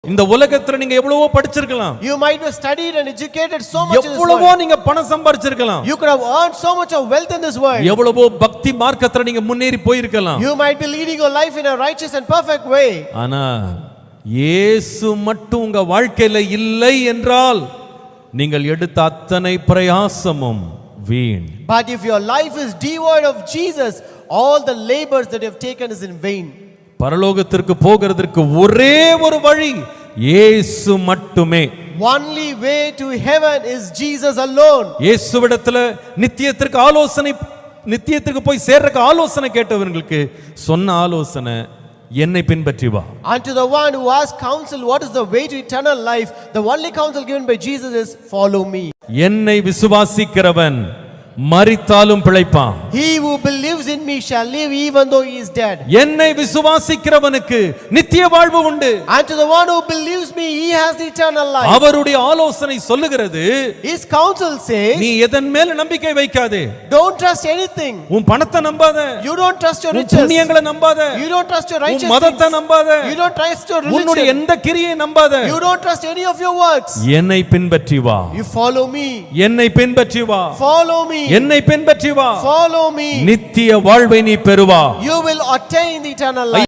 இந்த உலகத்துல நீங்க எவ்வளவோ படிச்சிருக்கலாம். You might have studied and educated so much in this எவ்வளவோ world. நீங்க பணம் சம்பாதிச்சிருக்கலாம். You could have earned so much of wealth in this world. எவ்வளவோ பக்தி மார்க்கத்துல நீங்க முன்னேறி போயிருக்கலாம். You might be leading your life in a righteous and perfect way. ஆனா இயேசு மட்டும் உங்க வாழ்க்கையில இல்லை என்றால் நீங்கள் எடுத்த அத்தனை பிரயாசமும் வீண். But if your life is devoid of Jesus, all the labors that you have taken is in vain. பரலோகத்திற்கு போகிறதற்கு ஒரே ஒரு வழி இயேசு மட்டுமே. Only way to heaven is Jesus alone. இயேசுவிடத்துல நித்தியத்திற்கு போய் சேர்றதுக்கு ஆலோசனை கேட்டவங்களுக்கு சொன்ன ஆலோசனை என்னை பின்பற்றி வா. Unto the one who asked counsel, what is the way to eternal life? The only counsel given by Jesus is follow me. என்னை விசுவாசிக்கிறவன் மரித்தாலும் பிழைப்பான். He who believes in me shall live even though he is dead. என்னை விசுவாசிக்கிறவனுக்கு நித்திய வாழ்வு உண்டு. And to the one who believes me, he has the eternal life. அவருடைய ஆலோசனை சொல்லுகிறது, His counsel says, நீ எதன் மேல நம்பிக்கை வைக்காதே. don't trust anything. உன் பணத்தை நம்பாத. You don't trust your riches. உன் புண்ணியங்களை நம்பாத. You don't trust your righteousness. உன் மதத்தை நம்பாத. You don't trust your religion. உன்னுடைய எந்த கிரியை நம்பாத. You don't trust any of your works. என்னை பின்பற்றி வா. You follow me. என்னை பின்பற்றி வா. Follow me. என்னை பின்பற்றி வா. Follow me. நித்திய வாழ்வை நீ பெறுவா. You will attain the eternal life.